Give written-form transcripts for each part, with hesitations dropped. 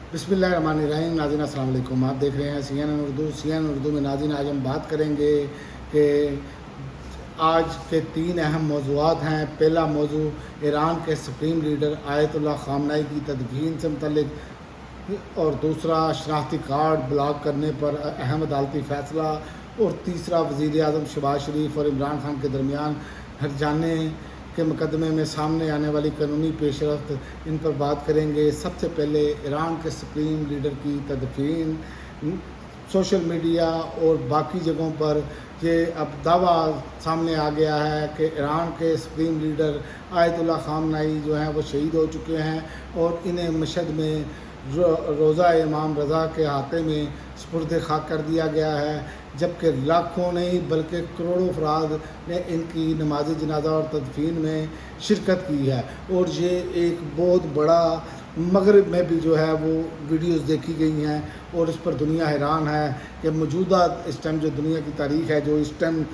बिस्मिल्लाहिर्रहमानिर्रहीम। नाज़रीन अस्सलाम वालेकुम। आप देख रहे हैं CNN उर्दू। CNN उर्दू में नाज़रीन आज हम बात करेंगे कि आज के 3 अहम मौज़ूआत हैं। पहला मौजू ईरान के सुप्रीम लीडर आयतुल्लाह ख़ामनेई की तदफ़ीन से मुतल्लिक़, और दूसरा शनाख्ती कार्ड ब्लॉक करने पर अहम अदालती फ़ैसला, और तीसरा वज़ीर आज़म शहबाज शरीफ और इमरान खान के दरमियान हर्जाने के मुकदमे में सामने आने वाली कानूनी पेशरफ्त, इन पर बात करेंगे। सबसे पहले ईरान के सुप्रीम लीडर की तदफ़ीन। सोशल मीडिया और बाकी जगहों पर ये अब दावा सामने आ गया है कि ईरान के सुप्रीम लीडर आयतुल्लाह ख़ामनेई जो हैं वो शहीद हो चुके हैं और इन्हें मशहद में रोज़ा इमाम रज़ा के हाथे में सुपुर्द खाक कर दिया गया है, जबकि लाखों नहीं बल्कि करोड़ों अफराद ने इनकी नमाज जनाजा और तदफ़ीन में शिरकत की है। और ये एक बहुत बड़ा मगरब में भी जो है वो वीडियोस देखी गई हैं, और इस पर दुनिया हैरान है कि मौजूदा इस टाइम जो दुनिया की तारीख़ है, जो इस टाइम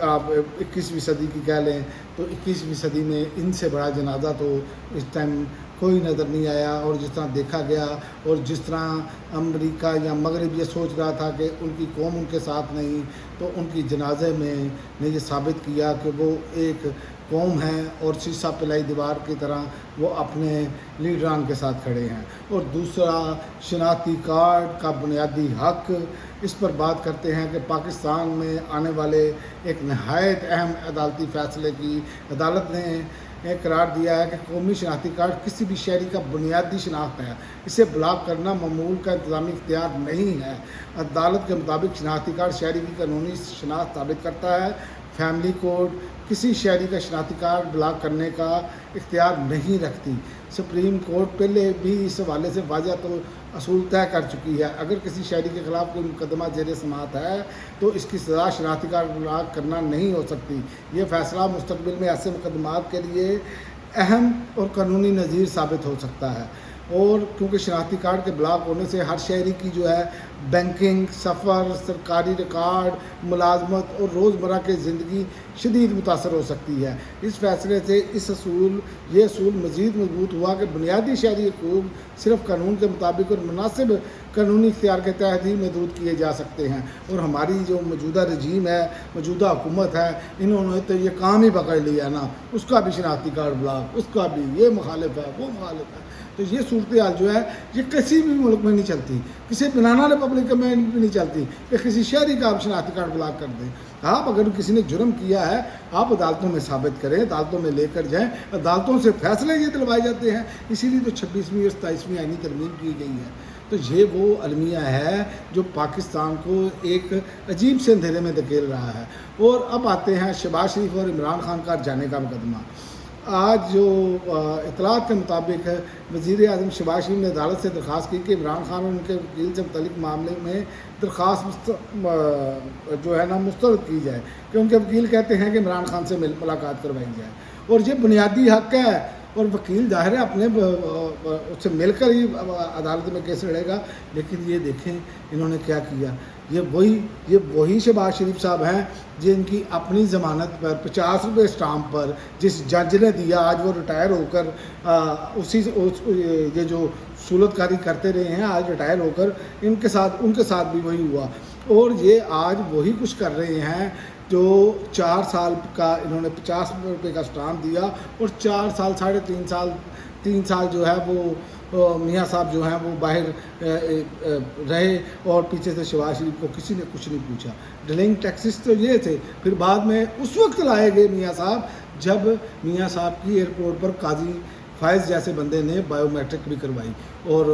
आप 21वीं सदी की कह लें तो 21वीं सदी में इनसे बड़ा जनाजा तो इस टाइम कोई नज़र नहीं आया। और जिस तरह देखा गया और जिस तरह अमेरिका या मगरब ये सोच रहा था कि उनकी कौम उनके साथ नहीं, तो उनकी जनाजे में ने ये साबित किया कि वो एक कौम है और शीशा पिलाई दीवार की तरह वो अपने लीडरान के साथ खड़े हैं। और दूसरा शनाख्ती कार्ड का बुनियादी हक, इस पर बात करते हैं कि पाकिस्तान में आने वाले एक नहायत अहम अदालती फ़ैसले की अदालत ने करार दिया है कि कौमी शनाख्ती कार्ड किसी भी शहरी का बुनियादी शनाख्त है, इसे ब्लॉक करना मामूल का इंतज़ामी इख्तियार नहीं है। अदालत के मुताबिक शनाख्ती कार्ड शहरी की कानूनी शनाख्त साबित करता है। फैमिली कोड किसी शहरी का शनाख्ती कार्ड ब्लॉक करने का इख्तियार नहीं रखती। सुप्रीम कोर्ट पहले भी इस हवाले से वाज़ह तो असूल तय कर चुकी है। अगर किसी शहरी के ख़िलाफ़ कोई मुकदमा ज़ेर समाअत है तो इसकी सज़ा शनाख्ती कार्ड ब्लॉक करना नहीं हो सकती। ये फ़ैसला मुस्तक़बिल में ऐसे मुकदमात के लिए अहम और कानूनी नज़ीर साबित हो सकता है। और क्योंकि शनाख्ती कार्ड के ब्लॉक होने से हर शहरी की जो है बैंकिंग, सफ़र, सरकारी रिकॉर्ड, मुलाजमत और रोज़मर्रा की ज़िंदगी शदीद मुतासर हो सकती है। इस फैसले से ये असूल मज़ीद मजबूत हुआ कि बुनियादी शहरी हकूक़ सिर्फ़ कानून के मुताबिक और मुनासिब कानूनी इख्तियार के तहत ही महदूद किए जा सकते हैं। और हमारी जो मौजूदा रजीम है, मौजूदा हुकूमत है, इन्होंने तो ये काम ही पकड़ लिया ना, उसका भी शनाख्ती कार्ड ब्लॉक, उसका भी ये मुखालिफ है, वो मुखालिफ है। तो ये सूरत हाल जो है ये किसी भी मुल्क में नहीं चलती, किसी बनाना रिपब्लिक में भी नहीं चलती कि किसी शहरी का आप शनाख्ती कार्ड ब्लॉक कर दें। आप अगर किसी ने जुर्म किया है आप अदालतों में साबित करें, अदालतों में लेकर जाएं, अदालतों से फैसले ये दिलवाए जाते हैं। इसीलिए तो 26वीं और 27वीं आईनी तरमीम की गई है। तो ये वो अलमिया है जो पाकिस्तान को एक अजीब से अंधेरे में धकेल रहा है। और अब आते हैं शहबाज शरीफ और इमरान खान का जाने का मुकदमा। आज जो इतलात के मुताबिक वज़ीर आज़म शहबाज शरीफ ने अदालत से दरख्वास्त की कि इमरान खान और उनके वकील से मुतल्लिक़ मामले में दरख्वास्त जो है ना मुस्तरद की जाए, कि उनके वकील कहते हैं कि इमरान खान से मुलाकात करवाई जाए। और ये बुनियादी हक़ है और वकील ज़ाहिर है अपने उससे मिलकर ही अदालत में केस लड़ेगा। लेकिन ये देखें इन्होंने क्या किया। ये वही शहबाज शरीफ साहब हैं जिनकी अपनी ज़मानत पर 50 रुपये स्टाम्प पर जिस जज ने दिया, आज वो रिटायर होकर ये जो सूलतकारी करते रहे हैं, आज रिटायर होकर उनके साथ भी वही हुआ। और ये आज वही कुछ कर रहे हैं जो 4 साल का इन्होंने 50 रुपये का स्टाम्प दिया और 4 साल 3 साल जो है वो मियाँ साहब जो हैं वो बाहर रहे और पीछे से शहबाज शरीफ को किसी ने कुछ नहीं पूछा। डिलिंग टैक्सेस तो ये थे, फिर बाद में उस वक्त लाए गए मियाँ साहब जब मियाँ साहब की एयरपोर्ट पर काजी फायज़ जैसे बंदे ने बायोमेट्रिक भी करवाई। और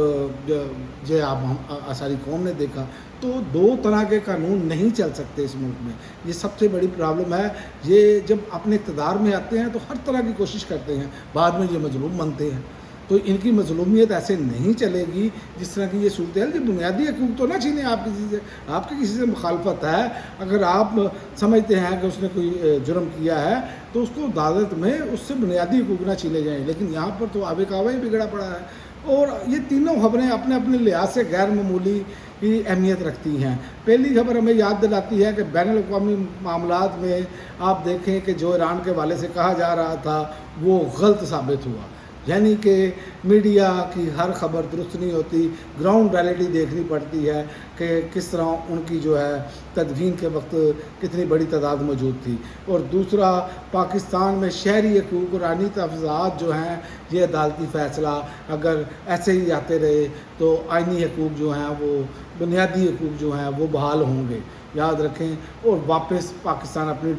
जो आप सारी कौम ने देखा। तो 2 तरह के कानून नहीं चल सकते इस मुल्क में, ये सबसे बड़ी प्रॉब्लम है। ये जब अपने इक़्तिदार में आते हैं तो हर तरह की कोशिश करते हैं, बाद में ये मज़लूम बनते हैं। तो इनकी मज़लूमियत ऐसे नहीं चलेगी जिस तरह की ये सूरत है। बुनियादी हकूक़ तो ना छीने आप किसी से, आपकी किसी से मुखालफत है, अगर आप समझते हैं कि उसने कोई जुर्म किया है तो उसको अदालत में उससे बुनियादी हकूक़ ना छीने जाएँ। लेकिन यहाँ पर तो आबे कावा ही बिगड़ा पड़ा है। और ये तीनों ख़बरें अपने अपने लिहाज से गैर मामूली की अहमियत रखती हैं। पहली खबर हमें याद दिलाती है कि बैनुल अक़वामी मामलात में आप देखें कि जो ईरान के हवाले से कहा जा रहा था वो गलत साबित हुआ। یعنی کہ میڈیا کی ہر خبر درست نہیں ہوتی، گراؤنڈ ریالٹی دیکھنی پڑتی ہے کہ کس طرح ان کی جو ہے تدفین کے وقت کتنی بڑی تعداد موجود تھی۔ اور دوسرا، پاکستان میں شہری حقوق اور آئینی تحفظات جو ہیں، یہ عدالتی فیصلہ اگر ایسے ہی آتے رہے تو آئینی حقوق جو ہیں وہ بنیادی حقوق جو ہیں وہ بحال ہوں گے، یاد رکھیں، اور واپس پاکستان اپنی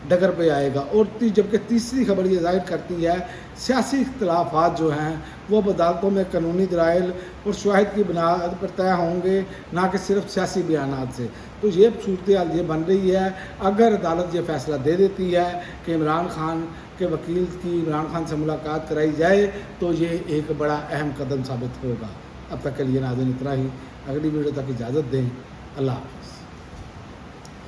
ڈگر پہ آئے گا۔ اور جبکہ تیسری خبر یہ ظاہر کرتی ہے سیاسی اختلافات جو ہیں وہ اب عدالتوں میں قانونی دلائل اور شواہد کی بنیاد پر طے ہوں گے، نہ کہ صرف سیاسی بیانات سے۔ تو یہ صورتحال یہ بن رہی ہے، اگر عدالت یہ فیصلہ دے دیتی ہے کہ عمران خان کے وکیل کی عمران خان سے ملاقات کرائی جائے تو یہ ایک بڑا اہم قدم ثابت ہوگا۔ اب تک کے لیے ناظرین اتنا ہی، اگلی ویڈیو تک اجازت دیں، اللہ حافظ۔